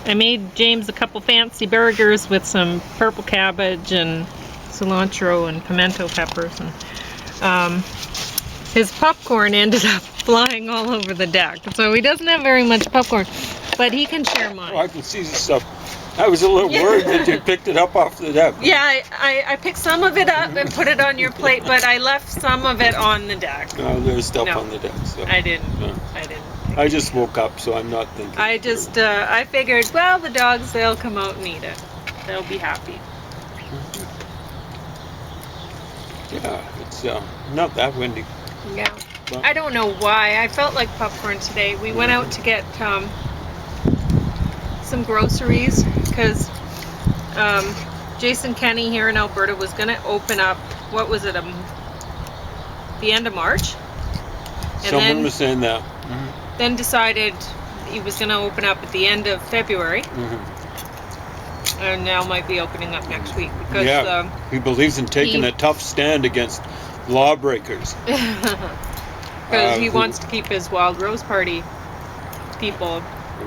I made James a couple fancy burgers with some purple cabbage and cilantro and pimento peppers, and his popcorn ended up flying all over the deck. So he doesn't have very much popcorn, but he can share mine. Oh, I can see the stuff. I was a little worried that you picked it up off the deck. Yeah, I picked some of it up and put it on your plate, but I left some of it on the deck. No, there's stuff on the deck. So. I didn't. No. I didn't. I just woke up, so I'm not thinking. I figured, well, the dogs, they'll come out and eat it. They'll be happy. Yeah, it's not that windy. Yeah. But I don't know why. I felt like popcorn today. We went out to get some groceries because Jason Kenney here in Alberta was going to open up, what was it, the end of March? And someone was saying that. Then decided he was going to open up at the end of February. And now might be opening up next week because he believes in taking a tough stand against lawbreakers. Because he wants to keep his Wild Rose Party people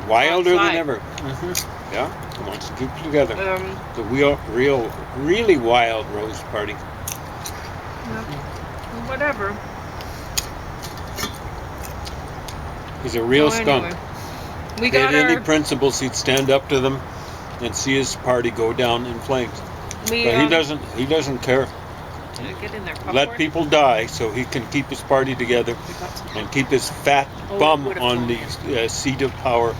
wilder outside. than ever. Yeah, he wants to keep it together. The really wild Rose Party. Whatever. He's a real skunk. Anyway, we got any principles, he'd stand up to them and see his party go down in flames. But he doesn't care. Get in there, let people die so he can keep his party together and keep his fat bum on the seat of power.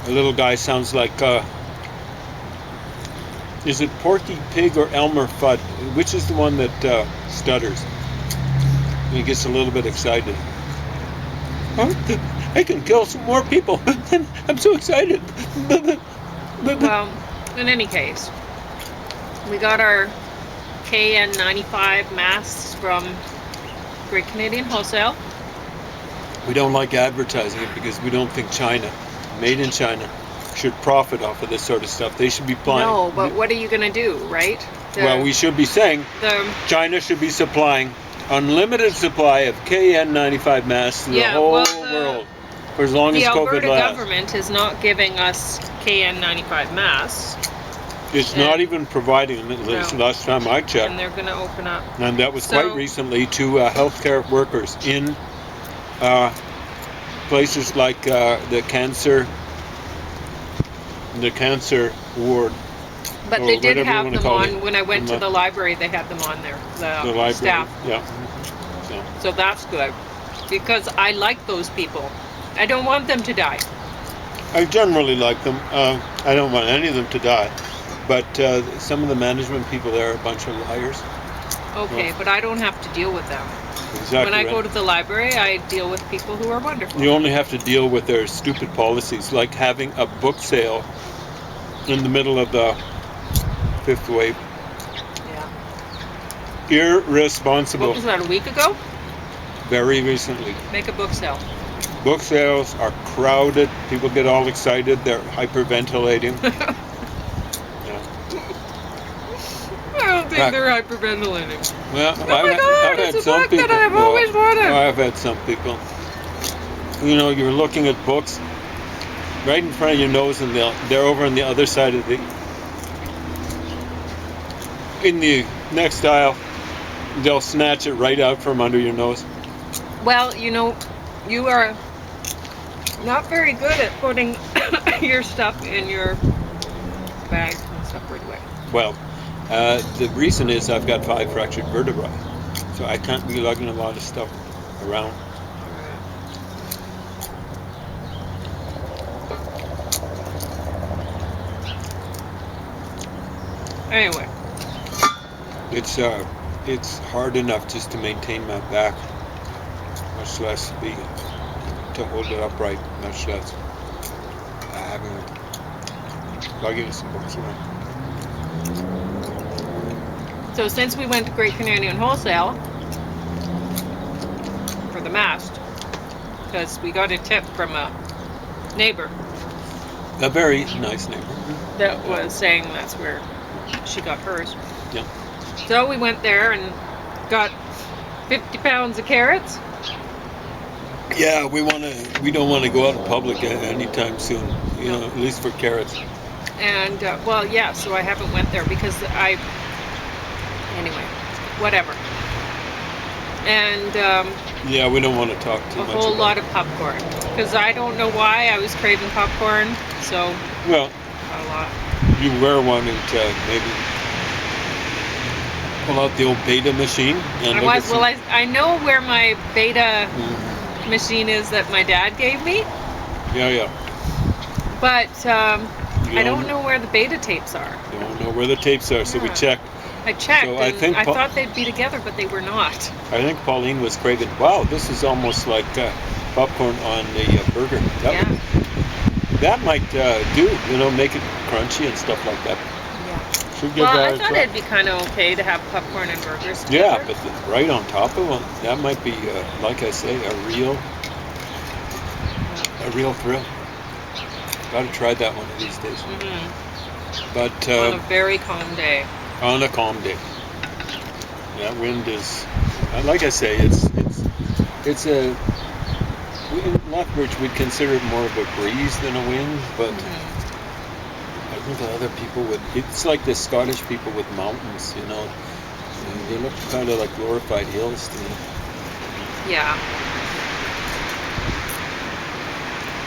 The little guy sounds like, is it Porky Pig or Elmer Fudd? Which is the one that stutters? He gets a little bit excited. Oh, I can kill some more people. I'm so excited. Well, in any case, we got our KN95 masks from Great Canadian Wholesale. We don't like advertising it because we don't think China, made in China, should profit off of this sort of stuff. They should be buying. No, but what are you going to do, right? Well, we should be saying China should be supplying unlimited supply of KN95 masks to the whole world for as long as COVID lasts. The Alberta government is not giving us KN95 masks. It's not even providing them, last time I checked. And they're going to open up. And that was quite recently to healthcare workers in places like the cancer ward. But they did have them on, when I went to the library, they had them on there, the library, staff. Yeah. So that's good, because I like those people. I don't want them to die. I generally like them. I don't want any of them to die. But some of the management people there are a bunch of liars. Okay, but I don't have to deal with them. Exactly. When I go to the library, I deal with people who are wonderful. You only have to deal with their stupid policies, like having a book sale in the middle of the fifth wave. Yeah. Irresponsible. What was that, a week ago? Very recently. Make a book sale. Book sales are crowded. People get all excited. They're hyperventilating. I don't think they're hyperventilating. Well, oh my God, it's a book that I've always wanted. I've had some people. You know, you're looking at books right in front of your nose, and they're over on the other side of in the next aisle. They'll snatch it right out from under your nose. Well, you know, you are not very good at putting your stuff in your bag and stuff right away. Well, the reason is I've got 5 fractured vertebrae, so I can't be lugging a lot of stuff around. Anyway, it's hard enough just to maintain my back, much less to hold it upright, much less lugging some books around. So since we went to Great Canadian Wholesale for the mast, because we got a tip from a neighbor. A very nice neighbor. That was saying that's where she got hers. Yeah. So we went there and got 50 pounds of carrots. Yeah, we don't want to go out in public anytime soon. you know, at least for carrots. And well, yeah. So I haven't went there because anyway, whatever. And Yeah, we don't want to talk too a much whole about lot of popcorn because I don't know why I was craving popcorn. So well, a lot. you were wanting to maybe pull out the old beta machine and I look was. at some, Well, I know where my beta Mhm. machine is that my dad gave me, Yeah. but You I don't know where the beta tapes are. Don't know where the tapes are, so we Yeah. checked. I checked, So I and think I thought they'd be together, but they were not. I think Pauline was craving. Wow, this is almost like popcorn on a burger. Yeah. That might do. You know, make it crunchy and stuff like that. Yeah. Should give Well, that I a thought try. it'd be kind of okay to have popcorn and burgers Yeah, together. but right on top of one, that might be, like I say, a real thrill. Got to try that one of these days. But On a very calm day. on a calm day, that wind is, like I say, it's a. In Lethbridge, we'd consider it more of a breeze than a wind, but I think other people would. It's like the Scottish people with mountains, you know. They look kind of like glorified hills to me. Yeah.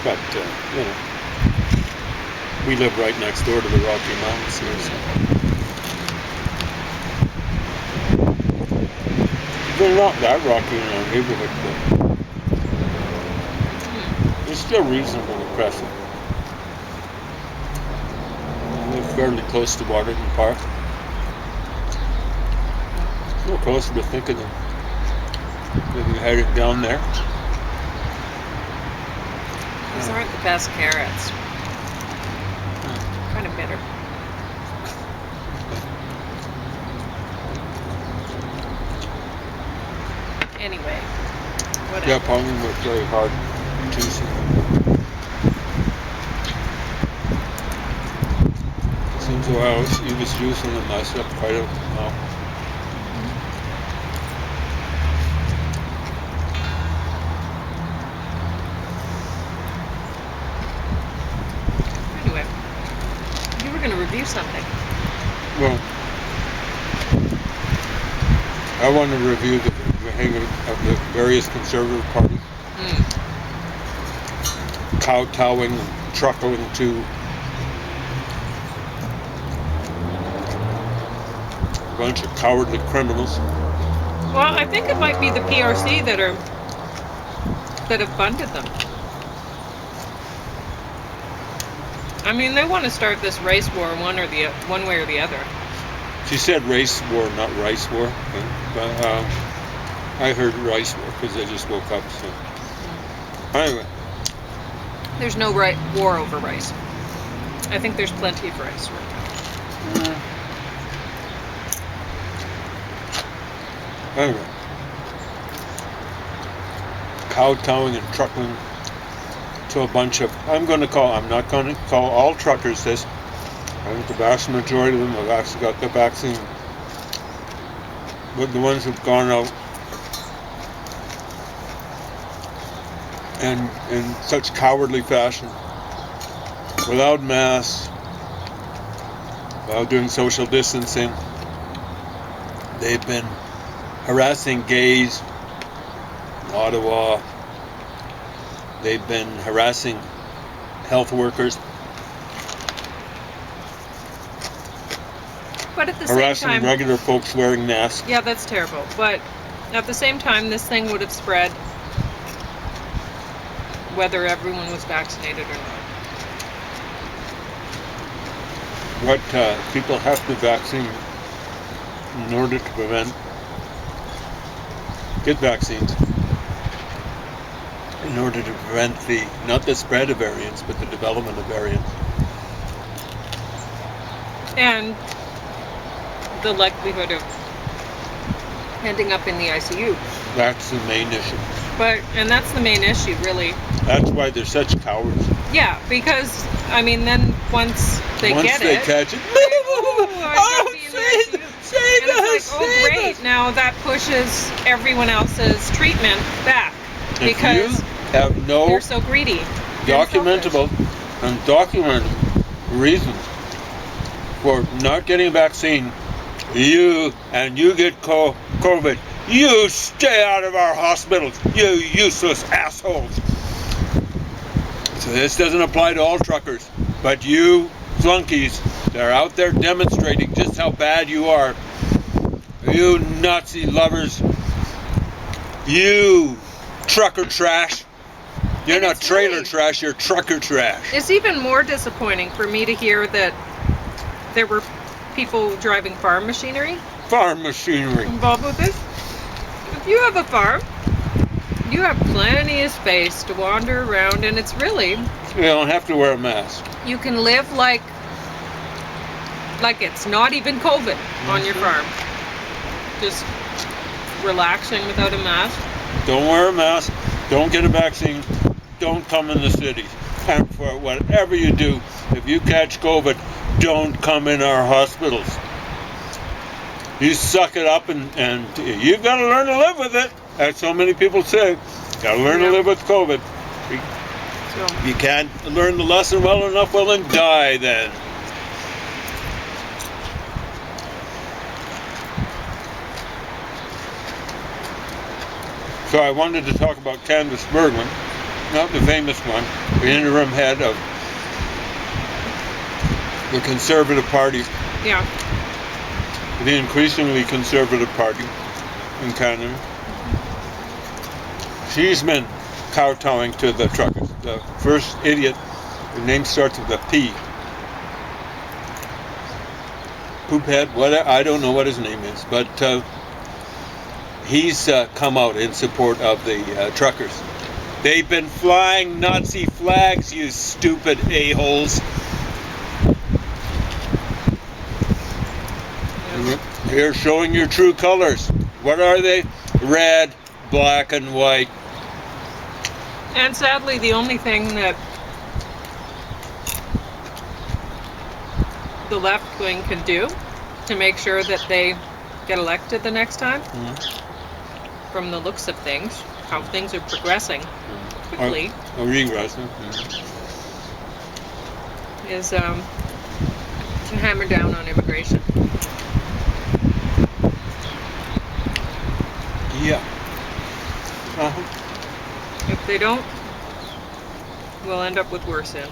But you know, we live right next door to the Rocky Mountains here, so they're not that rocky in our neighborhood, but it's still reasonable to cross it. We live fairly close to Waterton Park. A little closer to think of them. Maybe headed down there. These aren't the best carrots. Kind of bitter. Anyway, whatever. Yeah, Pauline worked very hard juicing. Seems a while he was juicing them, I slept quite a while. Anyway, you were going to review something. Well, I want to review the behavior of the various conservative parties. Kowtowing and truckling to a bunch of cowardly criminals. Well, I think it might be the PRC that have funded them. I mean, they want to start this race war one way or the other. She said race war, not rice war. But I heard rice war because I just woke up. So anyway, There's no war over rice. I think there's plenty of rice. anyway, kowtowing and truckling to a bunch of. I'm not going to call all truckers this. I think the vast majority of them have actually got the vaccine. But the ones who've gone out and in such cowardly fashion, without masks, without doing social distancing, they've been harassing gays in Ottawa. They've been harassing health workers. But at the same Harassing time, regular folks wearing masks. yeah, that's terrible. But at the same time, this thing would have spread whether everyone was vaccinated or not. What people have to vaccine in order to get vaccines in order to prevent not the spread of variants, but the development of variants. And the likelihood of ending up in the ICU. That's the main issue. And that's the main issue, really. That's why they're such cowards. Yeah, because, I mean, then once they catch it, save and it's like, oh great, now that pushes everyone else's treatment back because if you have no they're so greedy. documentable and documented reasons for not getting a vaccine. You get COVID. You stay out of our hospitals, you useless assholes. So this doesn't apply to all truckers, but you flunkies that are out there demonstrating just how bad you are. You Nazi lovers. You trucker trash. You're not trailer trash, you're trucker trash. It's even more disappointing for me to hear that there were people driving farm machinery involved with this. If you have a farm, you have plenty of space to wander around, and it's really... You don't have to wear a mask. You can live like it's not even COVID on your farm. Just relaxing without a mask. Don't wear a mask. Don't get a vaccine. Don't come in the cities. And for whatever you do, if you catch COVID, don't come in our hospitals. You suck it up, and you've got to learn to live with it. As so many people say, got to learn to live with COVID. You can't learn the lesson well enough, well then die then. So I wanted to talk about Candace Bergman, not the famous one, the interim head of the Conservative Party. Yeah. The increasingly conservative party in Canada. She's been kowtowing to the truckers. The first idiot, the name starts with a P. Poophead, whatever, I don't know what his name is, but he's come out in support of the truckers. They've been flying Nazi flags, you stupid a-holes. You're showing your true colors. What are they? Red, black, and white. And sadly, the only thing that the left wing can do to make sure that they get elected the next time, from the looks of things, how things are progressing quickly, is to hammer down on immigration. Yeah. If they don't, we'll end up with worse in.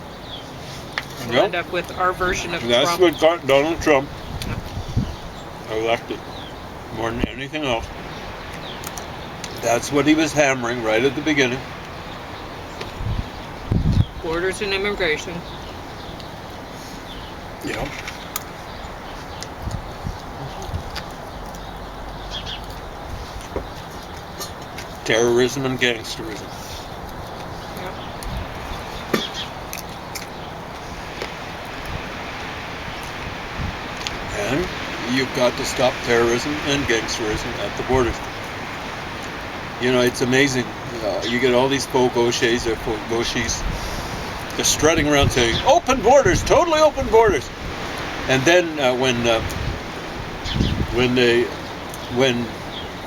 We'll end up with our version of Trump. That's what got Donald Trump elected more than anything else. That's what he was hammering right at the beginning. Borders and immigration. Yeah. Terrorism and gangsterism. Yep. And you've got to stop terrorism and gangsterism at the borders. You know, it's amazing. You get all these faux gauchers or faux gauchis just strutting around saying, open borders, totally open borders. And then when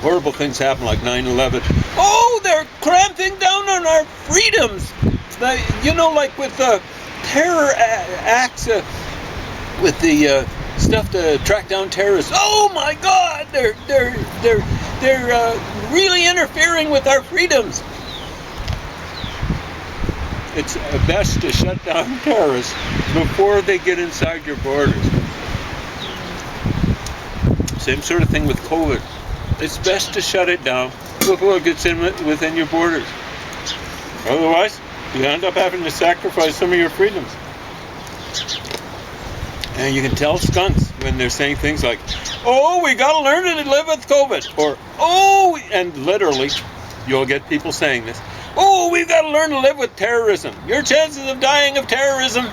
horrible things happen like 9/11, oh, they're cramping down on our freedoms. You know, like with terror acts, with the stuff to track down terrorists. Oh my God, they're really interfering with our freedoms. It's best to shut down terrorists before they get inside your borders. Same sort of thing with COVID. It's best to shut it down before it gets in within your borders. Otherwise, you end up having to sacrifice some of your freedoms. And you can tell skunks when they're saying things like, oh, we gotta learn to live with COVID. Or, oh, and literally, you'll get people saying this, oh, we've got to learn to live with terrorism. Your chances of dying of terrorism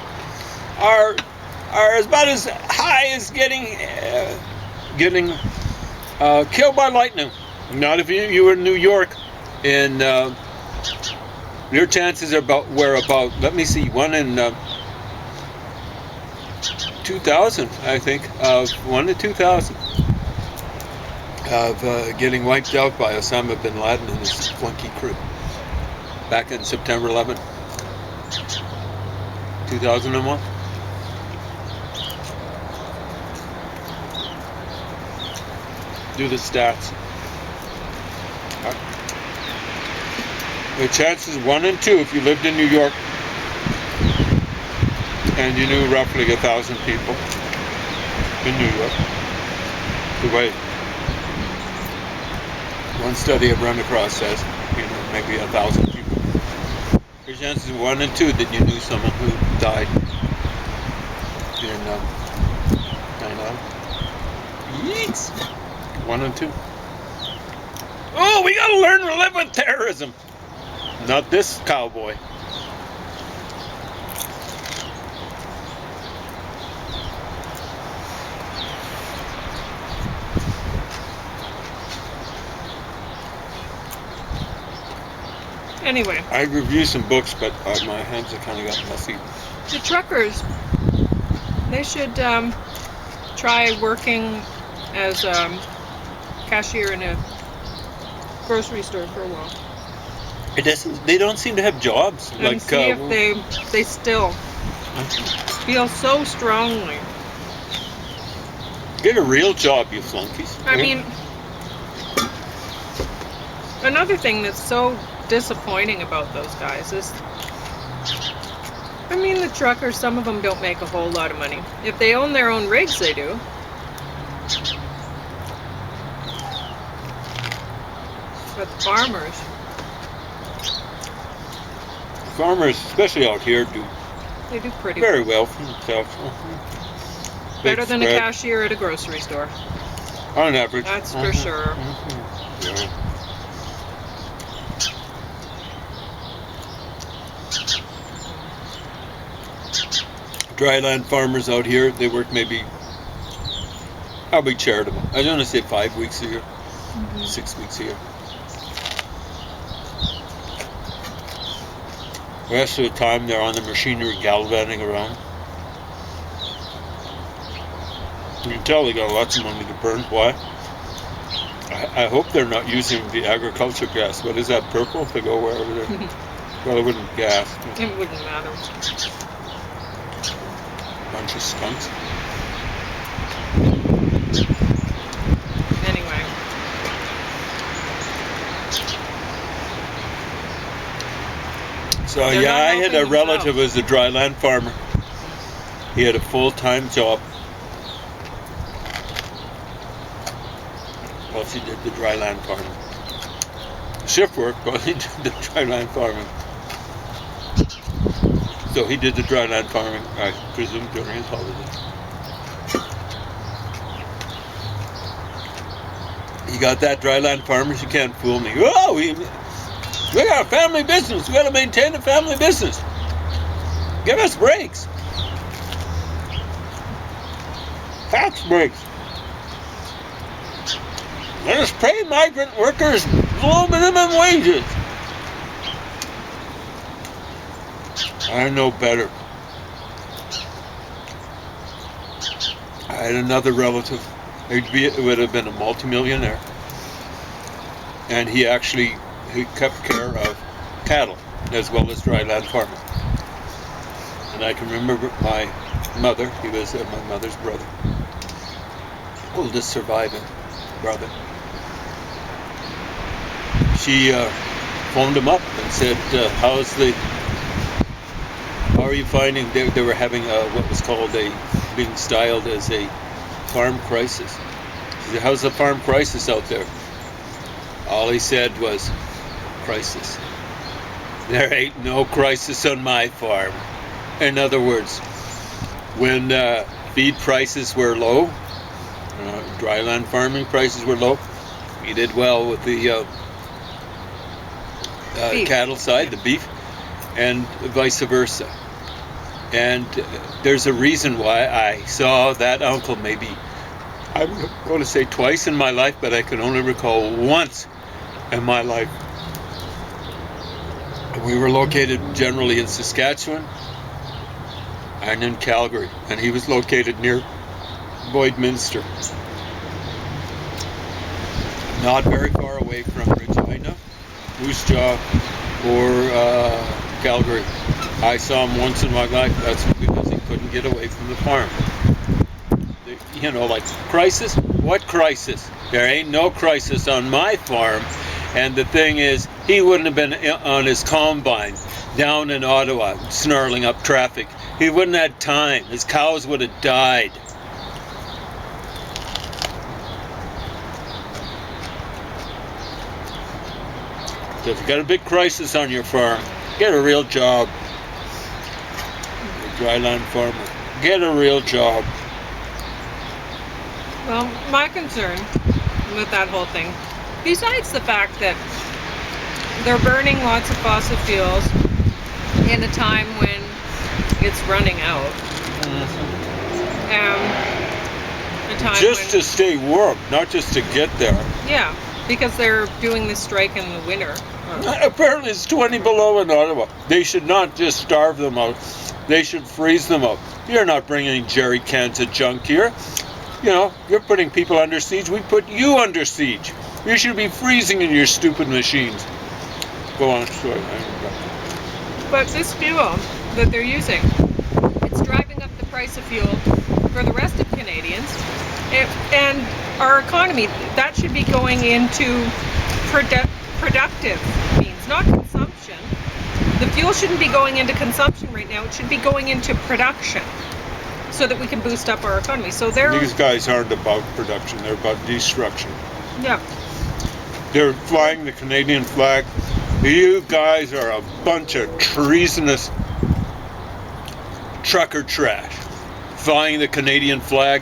are about as high as getting killed by lightning. Not if you were in New York. And your chances are about, let me see, one in 2000, I think, 1 to 2000 of getting wiped out by Osama bin Laden and his flunky crew back in September 11, 2001. Do the stats. The chances 1 in 2 if you lived in New York and you knew roughly 1,000 people in New York. The way one study I've run across says, maybe 1,000 people. Your chances 1 in 2 that you knew someone who died in 9/11. Yeets! 1 in 2. Oh, we gotta learn to live with terrorism. Not this cowboy. Anyway, I reviewed some books, but my hands have kind of got messy. the truckers, they should try working as cashier in a grocery store for a while. It doesn't. They don't seem to have jobs. And see if they still feel so strongly. Get a real job, you flunkies. I mean, another thing that's so disappointing about those guys is, the truckers, some of them don't make a whole lot of money. If they own their own rigs, they do. But farmers, especially out here, they do pretty very well for themselves. better than a cashier at a grocery store. On average. That's for sure. Yeah. Dryland farmers out here, they work maybe, I'll be charitable, I was going to say 5 weeks a year, 6 weeks a year. The rest of the time they're on the machinery galvanizing around. You can tell they got lots of money to burn. Why? I hope they're not using the agriculture gas. What is that, purple, to go wherever they're... Well, it wouldn't gas. It wouldn't matter. Bunch of skunks. Anyway. So They're yeah, not I had a helping relative who was a dryland farmer. He had a full-time job. Well, he did the dryland farming. Shift work, but he did the dryland farming. So he did the dryland farming, I presume, during his holidays. You got that, dryland farmers? You can't fool me. Oh, we got a family business. We got to maintain a family business. Give us breaks. Tax breaks. Let us pay migrant workers low minimum wages. I know better. I had another relative. It would have been a multimillionaire. And he kept care of cattle as well as dryland farming. And I can remember my mother, he was my mother's brother, oldest surviving brother. She phoned him up and said, how are you finding, they were having what was called being styled as a farm crisis. She said, how's the farm crisis out there? All he said was, crisis. There ain't no crisis on my farm. In other words, when feed prices were low, dryland farming prices were low, he did well with the cattle side, the beef, and vice versa. And there's a reason why I saw that uncle maybe, I'm going to say twice in my life, but I can only recall once in my life. We were located generally in Saskatchewan and in Calgary, and he was located near Boydminster, not very far away from Regina, Moose Jaw, or Calgary. I saw him once in my life. That's because he couldn't get away from the farm. You know, like, crisis? What crisis? There ain't no crisis on my farm. And the thing is, he wouldn't have been on his combine down in Ottawa snarling up traffic. He wouldn't have had time. His cows would have died. So if you got a big crisis on your farm, get a real job. You're a dryland farmer. Get a real job. Well, my concern with that whole thing, besides the fact that they're burning lots of fossil fuels in a time when it's running out, a time just when, to stay warm, not just to get there. yeah, because they're doing this strike in the winter. Apparently it's 20 below in Ottawa. They should not just starve them out. They should freeze them out. You're not bringing jerry cans of junk here. You know, you're putting people under siege. We put you under siege. You should be freezing in your stupid machines. Go on, sorry. But this fuel that they're using, it's driving up the price of fuel for the rest of Canadians. And our economy, that should be going into productive means, not consumption. The fuel shouldn't be going into consumption right now. It should be going into production, so that we can boost up our economy. So These guys aren't about production, they're about destruction. Yeah. They're flying the Canadian flag. You guys are a bunch of treasonous trucker trash. Flying the Canadian flag.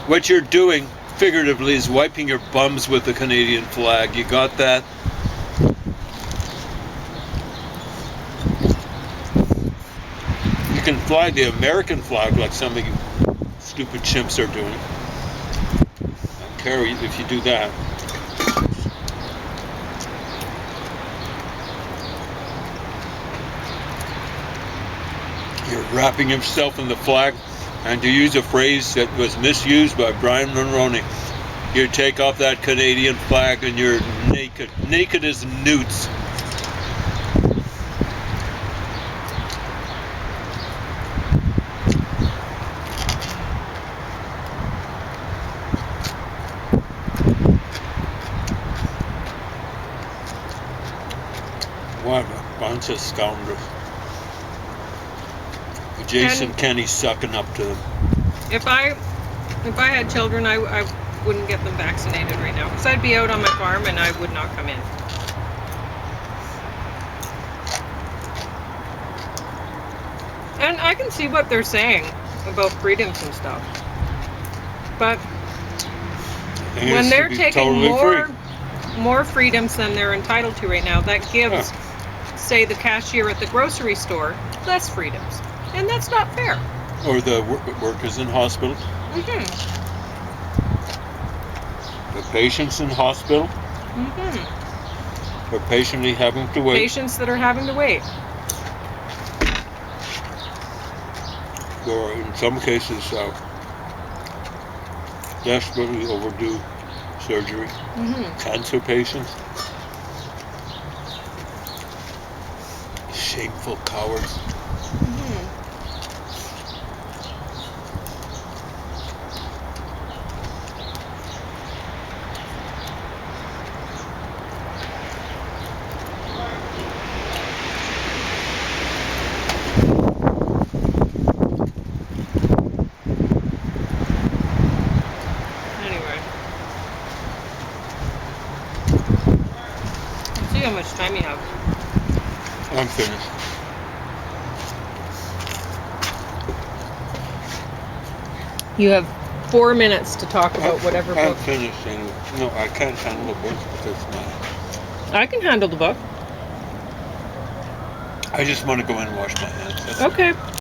What you're doing, figuratively, is wiping your bums with the Canadian flag. You got that? You can fly the American flag like some of you stupid chimps are doing. I don't care if you do that. You're wrapping yourself in the flag, and to use a phrase that was misused by Brian Mulroney, you take off that Canadian flag and you're naked. Naked as newts. What a bunch of scoundrels. Jason Kenney sucking up to them. If I had children, I wouldn't get them vaccinated right now, because I'd be out on my farm and I would not come in. And I can see what they're saying about freedoms and stuff, but when they're taking more freedoms than they're entitled to right now, that gives, say, the cashier at the grocery store less freedoms. And that's not fair. Or the workers in hospitals. Mm-hmm. The patients in hospital. Mm-hmm. Are patiently having to wait. Patients that are having to wait. Or in some cases, desperately overdue surgery. Mm-hmm. Cancer patients. Shameful cowards. Mm-hmm. See how much time you have. I'm finished. You have 4 minutes to talk about whatever I'm book. finished anyway. No, I can't handle a book because I can handle the book. I just want to go in and wash my hands. That's Okay.